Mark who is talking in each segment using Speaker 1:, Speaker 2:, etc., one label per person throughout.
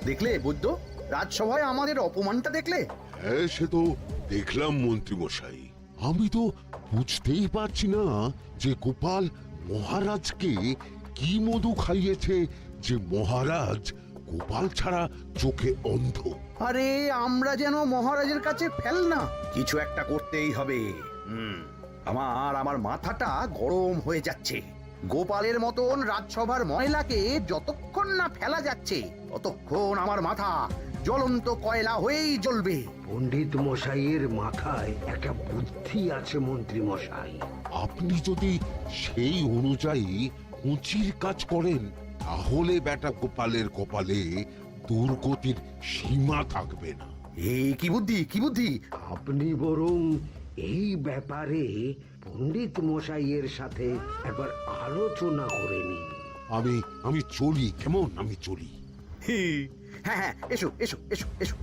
Speaker 1: দেখলে বৈদ্য, রাজসভায় আমাদের অপমানটা দেখলে?
Speaker 2: হ্যাঁ, সে তো দেখলাম মন্ত্রী মশাই। আমি তো বুঝতেই পারছি না যে গোপাল মহারাজকে কি মধু খাইয়েছে যে মহারাজ গোপাল ছাড়া চোখে অন্ধ।
Speaker 1: আরে আমরা যেন মহারাজের কাছে ফেল না, কিছু একটা করতেই হবে। আমার মাথাটা গরম হয়ে যাচ্ছে। গোপালের মতন রাজসভার ময়লাকে যতক্ষণ না ফেলা যাচ্ছে ততক্ষণ আমার মাথা জ্বলন্ত কয়লা হয়েই জ্বলবে।
Speaker 3: পণ্ডিত মশাইয়ের মাথায় একটা বুদ্ধি আছে মন্ত্রী মশাই।
Speaker 2: আপনি যদি সেই অনুযায়ী উঁচির কাজ করেন তাহলে বেটা গোপালের কপালে দুর্গতির সীমা থাকবে না।
Speaker 1: এই কি বুদ্ধি, কি বুদ্ধি?
Speaker 3: আপনি বরং এই ব্যাপারে পণ্ডিত মশাইয়ের সাথে একবার আলোচনা করে নিন।
Speaker 2: আমি চলি, কেমন? আমি চলি।
Speaker 1: হ্যাঁ হ্যাঁ, এসো এসো এসো এসো।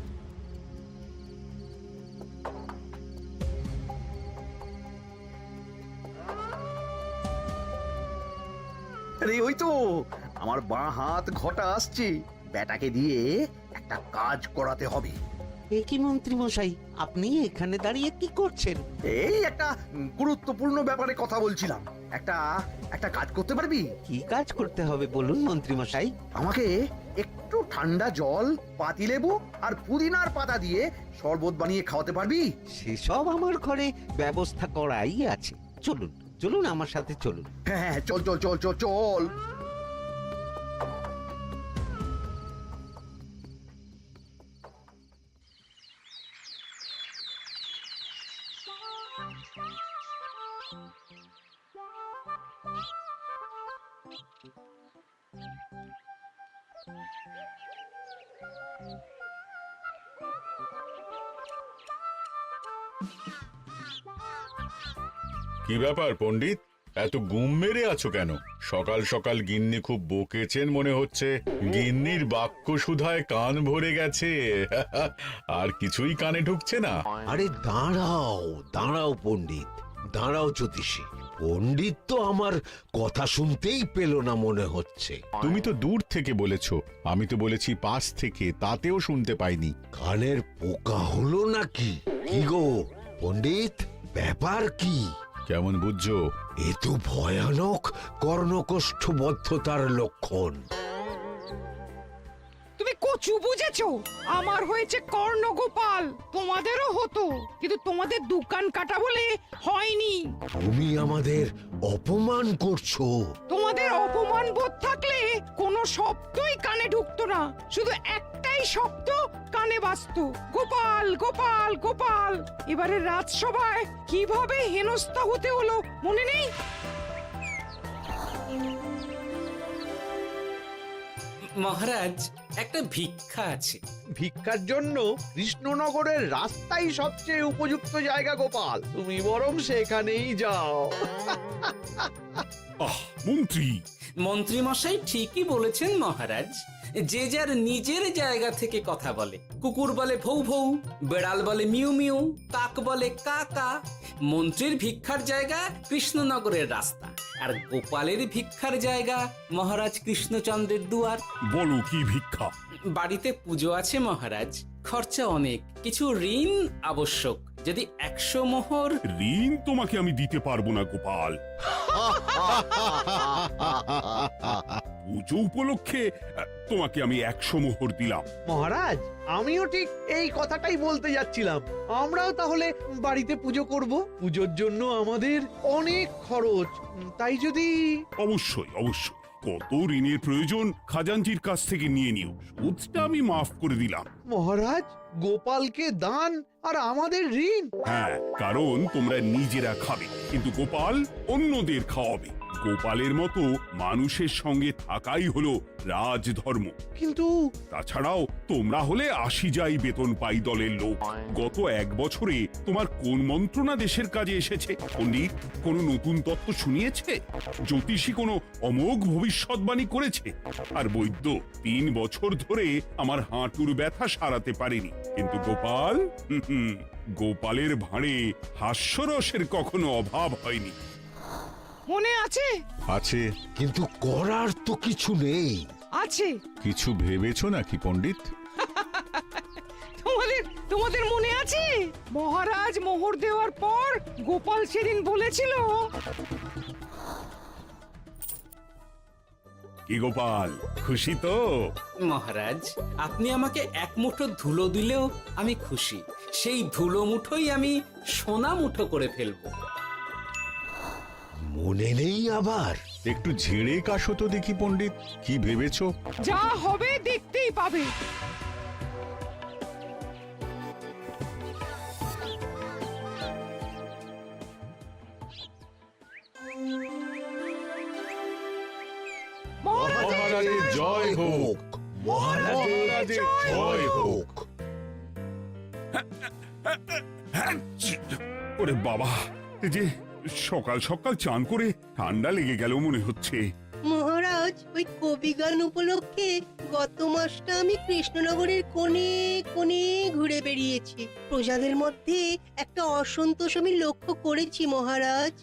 Speaker 1: আরে ওই তো আমার বাঁ হাত ঘটা আসছে, বেটাকে দিয়ে একটা কাজ করাতে হবে।
Speaker 4: এ কি মন্ত্রী মশাই, আপনি এখানে দাঁড়িয়ে কি করছেন?
Speaker 1: এই একটা গুরুত্বপূর্ণ ব্যাপারে কথা বলছিলাম। একটা একটা কাজ করতে পারবি?
Speaker 4: কি কাজ করতে হবে বলুন মন্ত্রী মশাই।
Speaker 1: আমাকে একটু ঠান্ডা জল, পাতিলেবু আর পুদিনার পাতা দিয়ে শরবত বানিয়ে খাওয়াতে পারবি?
Speaker 4: সেসব আমার ঘরে ব্যবস্থা করাই আছে। চলুন চলুন, আমার সাথে চলুন।
Speaker 1: হ্যাঁ হ্যাঁ, চল চল চল চল চল।
Speaker 5: কি ব্যাপার পণ্ডিত, এত গুম মেরে আছো কেন? সকাল সকাল গিন্নি খুব বকেছেন মনে হচ্ছে। গিন্নির বাক্য সুধায় কান ভরে গেছে, আর কিছুই কানে ঢুকছে না।
Speaker 3: আরে দাঁড়াও দাঁড়াও পণ্ডিত, দাঁড়াও জ্যোতিষী। পণ্ডিত তো আমার কথা শুনতেই পেল না মনে হচ্ছে।
Speaker 5: তুমি তো দূর থেকে বলেছো, আমি তো বলেছি পাশ থেকে, তাতেও শুনতে পাইনি।
Speaker 3: কানের পোকা হলো নাকি? কি গো পণ্ডিত, ব্যাপার কি?
Speaker 5: কেমন বুঝছো?
Speaker 3: এ তো ভয়ানক কর্ণকোষ্ঠবদ্ধতার লক্ষণ।
Speaker 6: তুমি কচু বুঝেছো? আমার হয়েছে কর্ণগোপাল, তোমাদেরও হতো, কিন্তু তোমাদের দোকান কাটা বলে হয়নি।
Speaker 3: তুমি আমাদের অপমান করছো।
Speaker 6: তোমাদের অপমান বোধ থাকলে কোনো শব্দই কানে ঢুকতো না, শুধু একটাই শব্দ কানে বাজতো, গোপাল গোপাল গোপাল। এবারে রাজসভায় কিভাবে হেনস্থা হতে হলো মনে নেই?
Speaker 7: মহারাজ, একটা ভিক্ষা আছে।
Speaker 8: ভিক্ষার জন্য কৃষ্ণনগরের রাস্তাই সবচেয়ে উপযুক্ত জায়গা গোপাল, তুমি বরং সেখানেই যাও।
Speaker 5: মন্ত্রী,
Speaker 7: মন্ত্রী মশাই ঠিকই বলেছেন মহারাজ। যে যার নিজের জায়গা থেকে কথা বলে। কুকুর বলে ভৌ ভৌ, বেড়াল বলে মিউ মিউ, কাক বলে কা কা। মন্ত্রীর ভিক্ষার জায়গা কৃষ্ণনগরের রাস্তা, আর গোপালের ভিক্ষার জায়গা মহারাজ কৃষ্ণচন্দ্রের দুয়ার।
Speaker 5: বলো কি ভিক্ষা?
Speaker 7: বাড়িতে পুজো আছে মহারাজ, খরচা অনেক, কিছু ঋণ আবশ্যক। যদি 100 মোহর।
Speaker 5: ঋণ তোমাকে আমি দিতে পারবো না গোপাল। পুজো উপলক্ষে তোমাকে আমি 100 মোহর দিলাম।
Speaker 8: মহারাজ, আমিও ঠিক এই কথাটাই বলতে যাচ্ছিলাম। আমরাও তাহলে বাড়িতে পুজো করব। পুজোর জন্য আমাদের অনেক খরচ, তাই যদি...
Speaker 5: অবশ্যই অবশ্যই, কত ঋণের প্রয়োজন খাজাঞ্চির কাছ থেকে নিয়ে নিও, সুদটা আমি মাফ করে দিলাম।
Speaker 8: মহারাজ, গোপালকে দান আর আমাদের ঋণ?
Speaker 5: হ্যাঁ, কারণ তোমরা নিজেরা খাবে, কিন্তু গোপাল অন্যদের খাওয়াবে। গোপালের মতো মানুষের সঙ্গে থাকাই হলো রাজধর্ম।
Speaker 8: কিন্তু
Speaker 5: তাছাড়াও তোমরা হলে 80 যাই বেতন পাই দলের লোক। গত 1 বছরে তোমার কোন মন্ত্রণা দেশের কাজে এসেছে? পণ্ডিত কোনো নতুন তত্ত্ব শুনিয়েছে? জ্যোতিষী কোনো অমোঘ ভবিষ্যৎবাণী করেছে? আর বৈদ্য 3 বছর ধরে আমার হাঁটুর ব্যথা সারাতে পারেনি। কিন্তু গোপাল, গোপালের ভাঁড়ে হাস্যরসের কখনো অভাব হয়নি।
Speaker 6: মনে আছে?
Speaker 5: আছে,
Speaker 3: কিন্তু করার তো কিছু নেই।
Speaker 6: আছে।
Speaker 9: কিছু ভেবেছো নাকি পণ্ডিত?
Speaker 6: তোমাদের মনে আছে মহারাজ মোহর দেওয়ার পর গোপাল সেদিন বলেছিল,
Speaker 5: কি গোপাল, খুশি তো?
Speaker 7: মহারাজ, আপনি আমাকে এক মুঠো ধুলো দিলেও আমি খুশি। সেই ধুলো মুঠোই আমি সোনা মুঠো করে ফেলবো।
Speaker 3: মনে নেই আবার?
Speaker 9: একটু ঝেড়ে কাশো তো দেখি পণ্ডিত, কি ভেবেছো?
Speaker 6: যা হবে দেখতেই পাবে।
Speaker 9: মহারাজের জয় হোক, মহারাজের জয় হোক।
Speaker 5: ওরে বাবা, এই যে সকাল সকাল চান করে ঠান্ডা লেগে গেল মনে হচ্ছে।
Speaker 10: মহারাজ, ওই কবি গান উপলক্ষে গত মাসটা আমি কৃষ্ণনগরের কোণে কোণে ঘুরে বেরিয়েছি। প্রজাদের মধ্যে একটা অসন্তোষ আমি লক্ষ্য করেছি মহারাজ।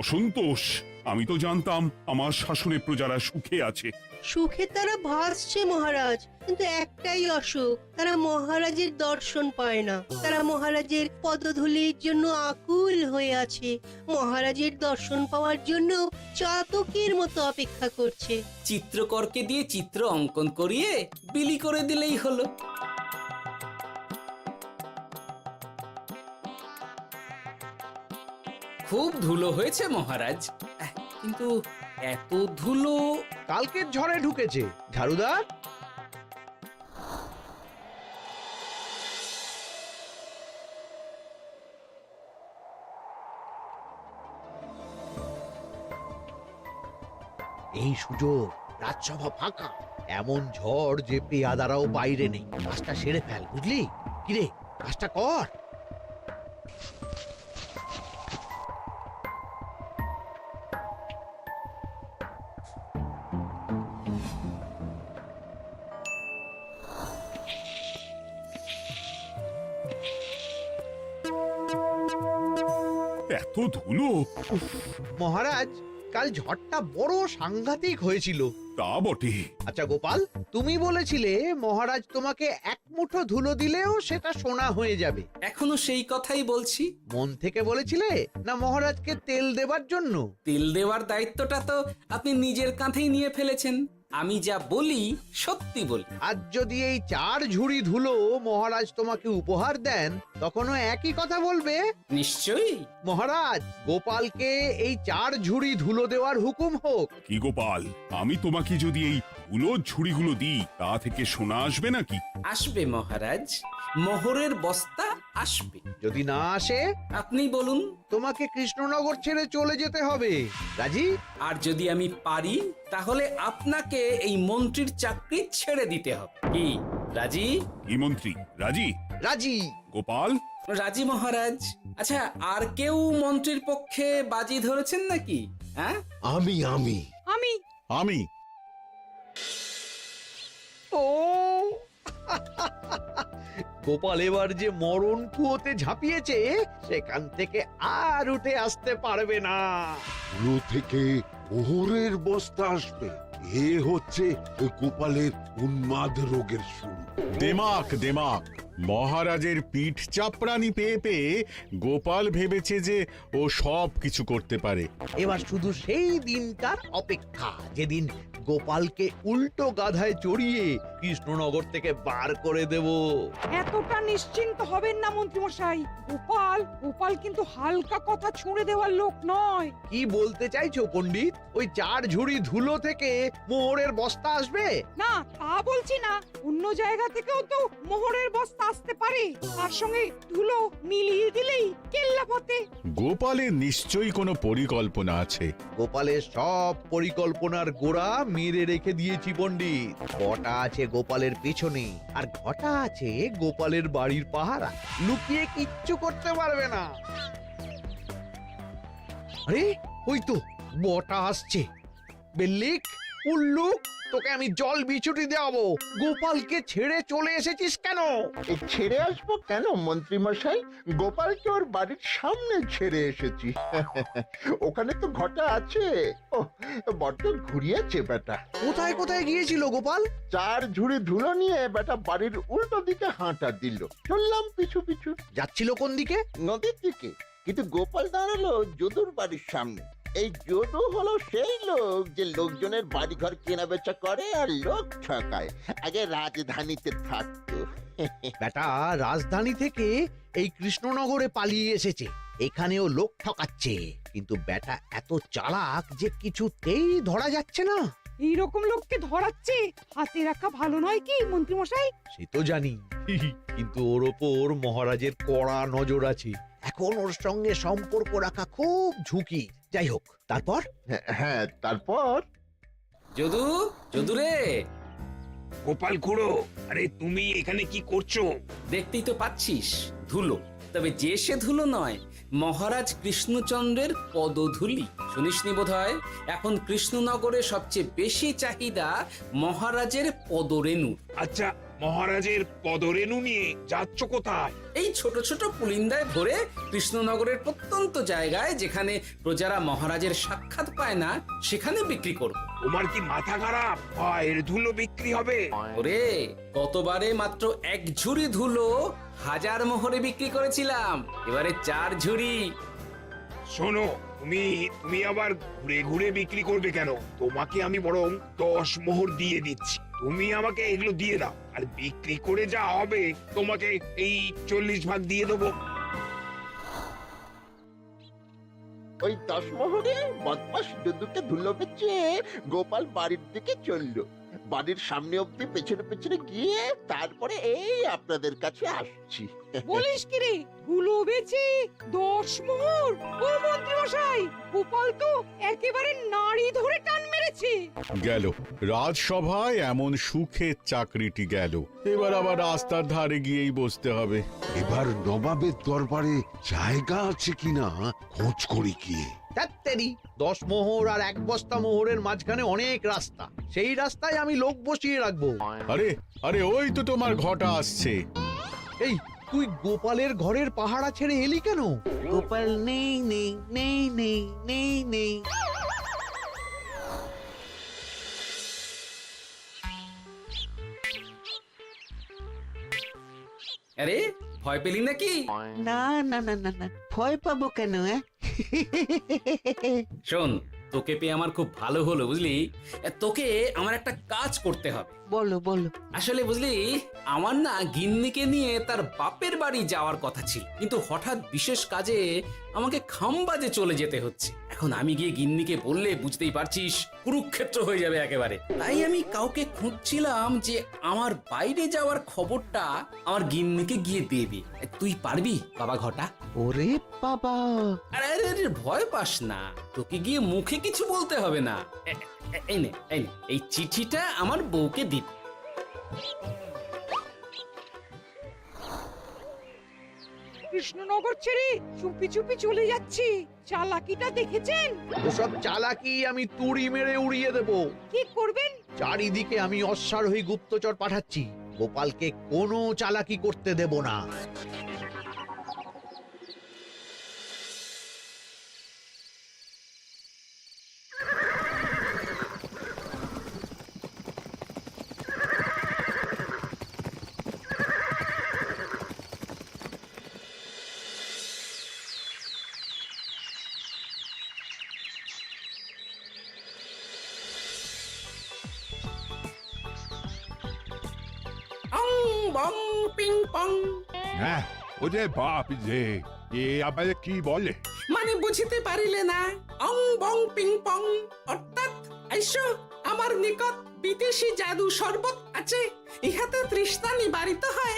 Speaker 5: অসন্তোষ? আমি তো জানতাম আমার শাসনে প্রজারা সুখে আছে।
Speaker 10: সুখে তারা ভাসছে মহারাজ, কিন্তু একটাই অসুখ, তারা মহারাজের দর্শন পায় না। তারা মহারাজের পদধূলির জন্য আকুল হয়ে আছে, মহারাজের দর্শন পাওয়ার জন্য চাতকের মতো অপেক্ষা করছে।
Speaker 7: চিত্রকরকে দিয়ে চিত্র অঙ্কন করিয়ে বিলি করে দিলেই হলো। খুব ধুলো হয়েছে মহারাজ, কিন্তু এত ধুলো।
Speaker 8: কালকের ঝড়ে ঢুকেছে। ঝাড়ুদার, এই সুযোগ, রাজসভা ফাঁকা, এমন ঝড় যে পেয়াদারাও বাইরে নেই। কাজটা সেরে ফেল, বুঝলি? কিরে, কাজটা কর।
Speaker 5: এত ধুলো! উফ,
Speaker 8: মহারাজ, কাল ঝড়টা বড় সাংঘাতিক হয়েছিল।
Speaker 5: তা বটে।
Speaker 8: আচ্ছা গোপাল, তুমি বলেছিলে মহারাজ তোমাকে এক মুঠো ধুলো দিলেও সেটা সোনা হয়ে যাবে।
Speaker 7: এখনো সেই কথাই বলছি।
Speaker 8: মন থেকে বলেছিলে না মহারাজকে তেল দেবার জন্য?
Speaker 7: তেল দেওয়ার দায়িত্বটা তো আপনি নিজের কাঁধেই নিয়ে ফেলেছেন। আমি যা বলি সত্যি বলি।
Speaker 8: আজ যদি এই 4 ঝুড়ি ধুলো মহারাজ তোমাকে উপহার দেন, তখনও একই কথা বলবে?
Speaker 7: নিশ্চয়ই।
Speaker 8: মহারাজ, গোপালকে এই 4 ঝুড়ি ধুলো দেওয়ার হুকুম হোক।
Speaker 5: কি গোপাল, আমি তোমাকে যদি এই ধুলোর ঝুড়িগুলো দিই, তা থেকে সোনা আসবে নাকি?
Speaker 7: আসবে মহারাজ, মোহরের বস্তা আসবে।
Speaker 8: যদি না আসে,
Speaker 7: আপনি বলুন।
Speaker 8: তোমাকে কৃষ্ণনগর ছেড়ে চলে যেতে হবে। রাজি?
Speaker 7: আর যদি আমি পারি, তাহলে আপনাকে এই মন্ত্রীর চাকরি ছেড়ে দিতে হবে। কি রাজি?
Speaker 5: কি মন্ত্রী, রাজি?
Speaker 8: রাজি।
Speaker 5: গোপাল?
Speaker 7: রাজি মহারাজ। আচ্ছা, আর কেউ মন্ত্রীর পক্ষে বাজি ধরেছেন নাকি? হ্যাঁ,
Speaker 3: আমি আমি
Speaker 6: আমি
Speaker 9: আমি
Speaker 8: ও গোপাল এবার যে মরণ কুয়োতে ঝাঁপিয়েছে, সেখান থেকে আর উঠে আসতে পারবে না।
Speaker 2: পুরো থেকে মোহরের বস্তা আসবে। এ হচ্ছে গোপালের উন্মাদ রোগের শুরু।
Speaker 9: দেমাক দেমাক, মহারাজের পিঠ চাপড়ানি পেয়ে পেয়ে গোপাল ভেবেছে যে ও সব কিছু করতে পারে।
Speaker 8: এবার শুধু সেই দিনকার অপেক্ষা, যেদিন গোপালকে উল্টো গাধায় চড়িয়ে কৃষ্ণনগর থেকে বার করে দেব।
Speaker 6: এতটা নিশ্চিন্ত হবেন না মন্ত্রীমশাই। গোপাল কিন্তু হালকা কথা ছুঁড়ে দেওয়ার লোক নয়।
Speaker 8: কি বলতে চাইছো পণ্ডিত? ওই 4 ঝুড়ি ধুলো থেকে মোহরের বস্তা আসবে?
Speaker 6: না, তা বলছি না। অন্য জায়গা থেকেও তো মোহরের বস্তা আসতে পারে। তার সঙ্গে ধুলো মিলিয়ে দিলেই কেল্লা ফতে।
Speaker 9: গোপালের নিশ্চয়ই কোনো পরিকল্পনা আছে।
Speaker 8: গোপালের সব পরিকল্পনার গোড়া মেরে রেখে দিয়েছি পণ্ডিত। ঘটা আছে গোপালের পেছনে, আর ঘটা আছে গোপালের বাড়ির পাহারা। লুকিয়ে কিচ্ছু করতে পারবে না। আরে ওই তো বটা আসছে। বেল্লিক, উল্লুক, তোকে আমি জল বিছুটি দেওয়াবো। গোপালকে ছেড়ে চলে এসেছিস কেন?
Speaker 11: ছেড়ে আসবো কেন মন্ত্রী মশাই? গোপালকে ওর বাড়ির সামনে ছেড়ে এসেছি। ওখানে তো ঘটা আছে। ও বড্ড ঘুরিয়েছে বেটা।
Speaker 8: কোথায় কোথায় গিয়েছিল গোপাল?
Speaker 11: 4 ঝুড়ি ধুলো নিয়ে বেটা বাড়ির উল্টো দিকে হাঁটা দিল। চললাম পিছু পিছু
Speaker 8: যাচ্ছিল কোন দিকে?
Speaker 11: নদীর দিকে, কিন্তু গোপাল দাঁড়ালো যদুর বাড়ির সামনে। এই যদু হলো সেই লোক যে লোকজনের বাড়িঘর কেনা বেচা করে আর লোক ঠকায়। আগে রাজধানীতে থাকতো।
Speaker 8: বেটা রাজধানী থেকে এই কৃষ্ণনগরে পালিয়ে এসেছে, এখানেও লোক ঠকাচ্ছে। কিন্তু বেটা এত চালাক যে কিছুতেই ধরা যাচ্ছে না।
Speaker 6: এইরকম লোককে ধরাচ্ছে হাতে রাখা ভালো নয় কি মন্ত্রী মশাই?
Speaker 8: সে তো জানি, কিন্তু ওর ওপর মহারাজের কড়া নজর আছে। এখন ওর সঙ্গে সম্পর্ক রাখা খুব ঝুঁকি। যাই হোক, তারপর?
Speaker 11: হ্যাঁ তারপর
Speaker 7: যদু, যদু রে,
Speaker 3: গোপাল খুড়ো, আরে তুমি এখানে কি করছো?
Speaker 7: দেখতেই তো পাচ্ছিস ধুলো। তবে যে সে ধুলো নয়, মহারাজ কৃষ্ণচন্দ্রের পদধূলি। শুনিসনি বোধহয় এখন কৃষ্ণনগরে সবচেয়ে বেশি চাহিদা মহারাজের পদরেণু।
Speaker 3: আচ্ছা, মহারাজের পদরেণু নিয়ে যাচ্ছ কোথায়?
Speaker 7: এই ছোট ছোট পুলিন্দায় ভরে কৃষ্ণনগরের প্রত্যন্ত জায়গায় যেখানে প্রজারা মহারাজের সাক্ষাৎ পায় না সেখানে বিক্রি করব।
Speaker 3: তোমার কি মাথা খারাপ? এর ধুলো বিক্রি হবে?
Speaker 7: ওরে, গতবারে মাত্র 1 ঝুড়ি ধুলো 1000 মোহরে বিক্রি করেছিলাম, এবারে 4 ঝুড়ি।
Speaker 3: শোনো, তুমি আবার ঘুরে ঘুরে বিক্রি করবে কেন? তোমাকে আমি বরং 10 মোহর দিয়ে দিচ্ছি। তুমি আমাকে এগুলো দিয়ে দাও, আর বিক্রি করে যা হবে তোমাকে এই 40 ভাগ দিয়ে দেবো।
Speaker 11: ওই 10 মোহরে বদমাস যদুকে ধুলো বেচে গোপাল বাড়ির দিকে চললো। বাড়ির সামনে অব্দি পেছনে পেছনে গিয়ে তারপরে এই আপনাদের কাছে আসছি।
Speaker 6: বলিস কি রে, ধুলো বেচে 10 মোহর? ও মন্ত্রী মশাই, গোপাল তো একেবারে নাড়ি ধরে টান মেরেছে।
Speaker 9: গেল রাজসভায় এমন সুখের চাকরিটি গেল। এবার আবার রাস্তার ধারে গিয়েই বসতে হবে।
Speaker 2: এবার নবাবের দরবারে জায়গা আছে কিনা খোঁজ করি গিয়ে।
Speaker 8: ধ্যাত্তেরি, 10 মোহর আর 1 বস্তা মোহরের মাঝখানে অনেক রাস্তা। সেই রাস্তায় আমি লোক বসিয়ে রাখবো।
Speaker 9: আরে আরে, ওই তো তোমার ঘটা আসছে।
Speaker 8: এই, তুই গোপালের ঘরের পাহারা ছেড়ে এলি কেন? গোপাল নেই নেই নেই নেই নেই নেই।
Speaker 7: আরে, ভয় পেলি নাকি?
Speaker 4: না না না না না, ভয় পাবো কেন?
Speaker 7: শোন, তোকে পেয়ে আমার খুব ভালো হলো বুঝলি। তোকে আমার একটা কাজ করতে হবে।
Speaker 4: বলো বলো।
Speaker 7: আসলে বুঝলি, আমার না গিন্নিকে নিয়ে তার বাপের বাড়ি যাওয়ার কথা ছিল, কিন্তু হঠাৎ বিশেষ কাজে আমাকে খামবাজে চলে যেতে হচ্ছে। এখন আমি গিয়ে গিন্নিকে বললে বুঝতেই পারছিস কুরুক্ষেত্র হয়ে যাবে একেবারে। তাই আমি কাউকে খুঁজছিলাম যে আমার বাইরে যাওয়ার খবরটা আমার গিন্নিকে গিয়ে দেবে। তুই পারবি বাবা ঘটা?
Speaker 4: ওরে বাবা!
Speaker 7: আরে আরে আরে, ভয় পাস না, তোকে গিয়ে মুখে কিছু বলতে হবে না। এই নে, এই চিঠিটা আমার বউকে দিবি।
Speaker 6: কৃষ্ণনগর ছেড়ে চুপি চুপি চলে যাচ্ছি, চালাকিটা দেখেছেন?
Speaker 8: ওসব চালাকি আমি তুড়ি মেরে উড়িয়ে দেব।
Speaker 6: কি করবেন?
Speaker 8: চারিদিকে আমি অশ্বারোহী গুপ্তচর পাঠাচ্ছি। গোপালকে কোনো চালাকি করতে দেব না।
Speaker 7: অং বং পিং পং।
Speaker 5: হ্যাঁ, ওরে বাপ রে, এ আবার কি বলে?
Speaker 7: মানে বুঝতে পারিলে না? অং বং পিং পং অর্থাৎ আইসো আমার নিকট বিদেশি জাদু শরবত আছে। ইহাতে তৃষ্ণা নিবারিত হয়,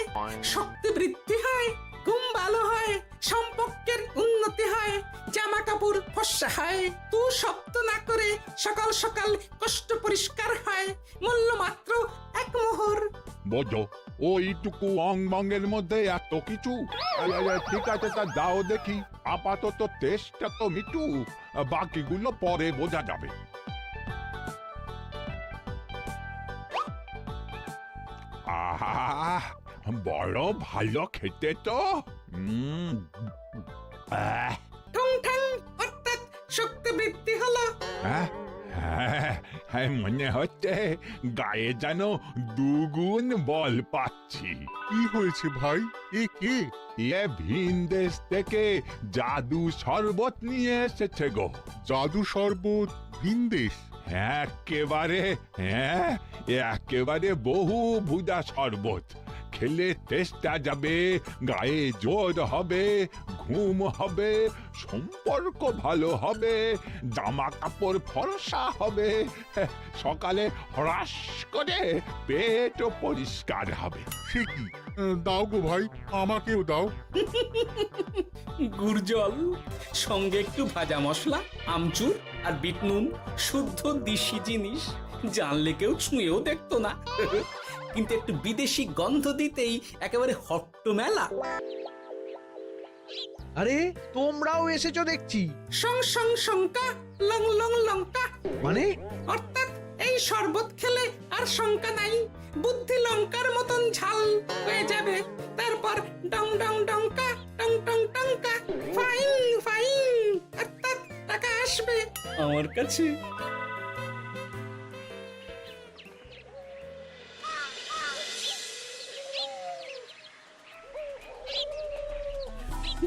Speaker 7: শক্তি বৃদ্ধি হয়, ঘুম ভালো হয়, সম্পর্কের উন্নতি হয়, জামা কাপড় ফর্সা হয়, তু শব্দ না করে সকাল সকাল কষ্ট পরিষ্কার হয়। মূল্য মাত্র 1 মোহর।
Speaker 5: বোঝো, ওইটুকু অং বঙ্গের মধ্যে এত কিছু? ঠিক আছে, তা দাও দেখি। আপাতত টেস্টটা তো মিটু, বাকিগুলো পরে বোঝা যাবে।
Speaker 9: আহ বড় ভালো খেতে তো আহ,
Speaker 6: ঠং ঠং অর্থাৎ শক্তি বৃদ্ধি হলো।
Speaker 9: হ্যাঁ, হ্যাঁ, মনে হচ্ছে গায়ে যেন দুগুণ বল পাচ্ছি। কি হয়েছে ভাই? এ কে? এ ভিন দেশ থেকে জাদু শরবত নিয়ে এসেছে গো। জাদু শরবত ভিন দেশ? একেবারে, হ্যাঁ, একেবারে বহু ভুজা শরবত। খেলে তেষ্টা যাবে, গায়ে জোর হবে, ঘুম হবে, সম্পর্ক ভালো হবে, জামা কাপড় ফর্সা হবে, সকালে হ্রাস করে পেটও পরিষ্কার হবে। সে কি? দাও গো ভাই, আমাকেও দাও।
Speaker 7: গুড় জল, সঙ্গে একটু ভাজা মশলা, আমচুর আর বিট নুন, শুদ্ধ দেশি জিনিস। জানলে কেউ ছুঁয়েও দেখতো না। কিন্তু একটু বিদেশি গন্ধ দিতেই একেবারে হট্ট মেলা।
Speaker 8: আরে তোমরাও এসেছো দেখছি।
Speaker 6: সং সং শঙ্কা, লং লং লঙ্কা।
Speaker 8: মানে
Speaker 6: অর্থাৎ এই শরবত খেলে আর শঙ্কা নাই, বুদ্ধি লঙ্কার মতন ঝাল হয়ে যাবে। তারপর ডং ডং ডঙ্কা, টং টং টঙ্কা, ফাইন ফাইন, অর্থাৎ টাকা আসবে
Speaker 7: আমার কাছে।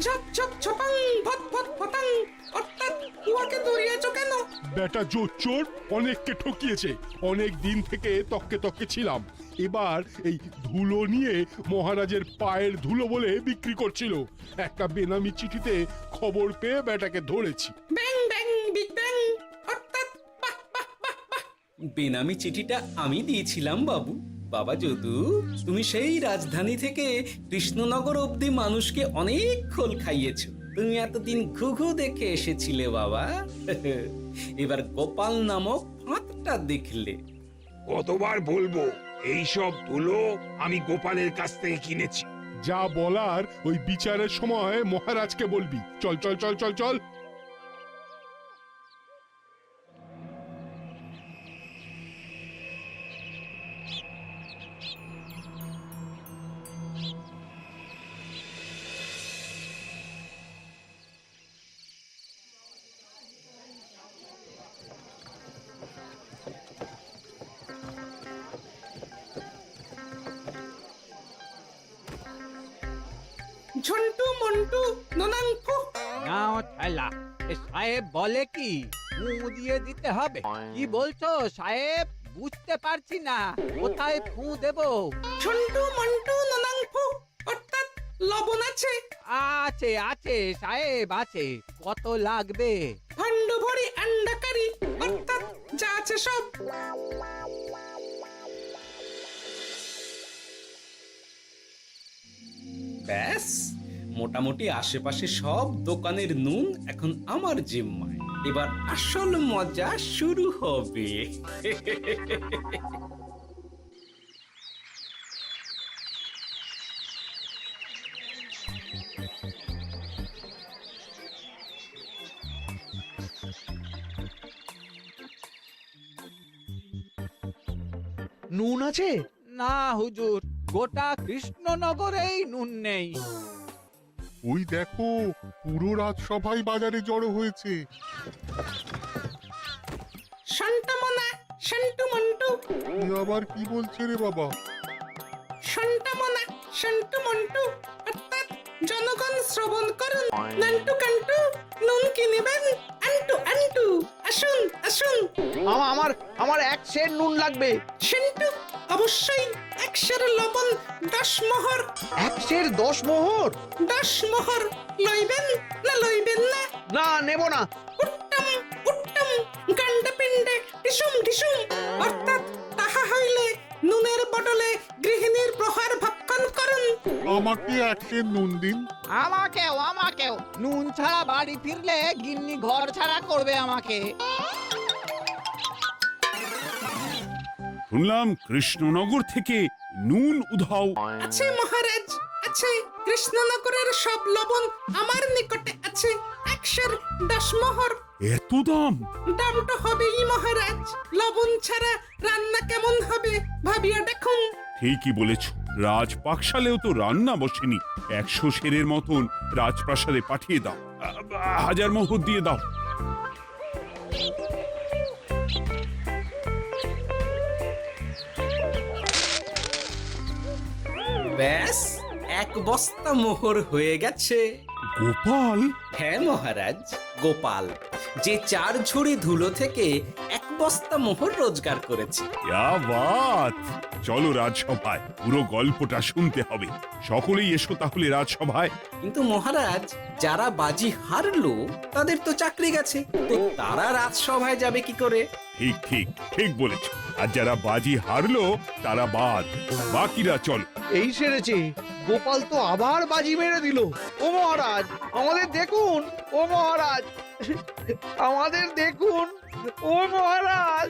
Speaker 6: ঝপ ঝপ ছপাং, ভট ভট ফটাং, অর্থাৎ উহাকে দৌড়িয়েছ কেন?
Speaker 5: বেটা চোর অনেককে ঠকিয়েছে। অনেক দিন থেকে তককে তককে ছিলাম। এবার এই ধুলো নিয়ে মহারাজের পায়ের ধুলো বলে বিক্রি করছিল। একটা বেনামি চিঠিতে খবর পেয়ে বেটাকে ধরেছি।
Speaker 6: ব্যাং ব্যাং বিগ ব্যাং, অর্থাৎ বাহ বাহ বাহ বাহ।
Speaker 7: বেনামি চিঠিটা আমি দিয়েছিলাম বাবু। বাবা যদু, তুমি সেই রাজধানী থেকে কৃষ্ণনগর অবধি মানুষকে অনেক খোল খাইয়েছো। তুমি এতদিন ঘুঘু দেখে এসেছিলে বাবা। এবার গোপাল নামক ফাঁদটা দেখলে।
Speaker 3: কতবার বলবো এইসব ধুলো আমি গোপালের কাছ থেকে কিনেছি।
Speaker 5: যা বলার ওই বিচারের সময় মহারাজকে বলবি। চল চল চল চল চল।
Speaker 6: ঝন্টু মন্টু ননাঙ্কু।
Speaker 12: নাও ঠেলা। এ সাহেব বলে কি ফু দিয়ে দিতে হবে? কি বলছো সাহেব? বুঝতে পারছি না, কোথায় ফু দেব?
Speaker 6: ঝন্টু মন্টু ননাঙ্কু, অর্থাৎ লবণ আছে?
Speaker 12: আছে আছে সাহেব আছে। কত লাগবে?
Speaker 6: ভান্ড ভরি আন্ডাকারি, অর্থাৎ যা আছে সব।
Speaker 7: ব্যাস, মোটামুটি আশেপাশে সব দোকানের নুন এখন আমার জিম্মায়। এবার আসল মজা শুরু হবে।
Speaker 8: নুন আছে?
Speaker 12: না হুজুর, গোটা কৃষ্ণনগরেই নুন নেই।
Speaker 9: ওই দেখো, পুরো রাজসভাই বাজারে জড়ো হয়েছে।
Speaker 6: শান্তামনা, শান্টু মন্টু।
Speaker 9: এ আবার কি বলছে রে বাবা?
Speaker 6: শান্তামনা, শান্টু মন্টু, অর্থাৎ জনগণ শ্রবণ করুন। নান্টু কান্টু, নুন কিনিবেন আন্টু আন্টু। আসুন আসুন।
Speaker 8: আমার আমার এক সের নুন লাগবে।
Speaker 6: শান্টু, অবশ্যই 100 লবণ 10 মোহর।
Speaker 8: এক সের 10 মোহর?
Speaker 6: 10 মোহর লইবেন না লইবেন না?
Speaker 8: না, নেব না।
Speaker 6: উত্তম উত্তম, গান্ডে পিণ্ডে ঢিসুম ঢিসুম, অর্থাৎ তাহা হইলে নুনের বদলে গৃহিণীর প্রহার ভক্ষণ করুন।
Speaker 9: আমাকে এক সের নুন দিন।
Speaker 12: আমাকেও আমাকেও। নুন ছাড়া বাড়ি ফিরলে গিন্নি ঘর ছাড়া করবে আমাকে।
Speaker 5: শুনলাম কৃষ্ণনগর থেকে নুন উধাও।
Speaker 6: আছে মহারাজ, আছে। কৃষ্ণনগরের সব লবণ আমার নিকটে আছে। 110 মোহর।
Speaker 5: এত দাম?
Speaker 6: দাম তো হবেই মহারাজ। লবণ ছাড়া রান্না কেমন হবে ভাবিয়া দেখুন।
Speaker 5: ঠিকই বলেছ, রাজপাকশালেও তো রান্না বসেনি। 100 সেরের মতন রাজপ্রাসাদে পাঠিয়ে দাও। 1000 মোহর দিয়ে দাও।
Speaker 7: ব্যাস 1 বস্তা মোহর হয়ে গেছে।
Speaker 5: গোপাল,
Speaker 7: হ্যাঁ মহারাজ, গোপাল যে 4 ঝুড়ি ধুলো থেকে 1 বস্তা মোহর রোজগার করেছে।
Speaker 5: ইয়া বাত! চলো রাজসভায়, পুরো গল্পটা শুনতে হবে। সকলেই এসো তাহলে রাজসভায়।
Speaker 7: কিন্তু মহারাজ, যারা বাজি হারলো তাদের তো চাকরি গেছে, তো তারা রাজসভায় যাবে কি করে?
Speaker 5: ঠিক ঠিক ঠিক বলেছ। আর যারা বাজি হারলো তারা বাদ, বাকিরা চলো।
Speaker 8: এই সেরেছে, গোপাল তো আবার বাজি মেরে দিল। ও মহারাজ, আমাদের দেখুন। ও মহারাজ, আমাদের দেখুন। ও মহারাজ।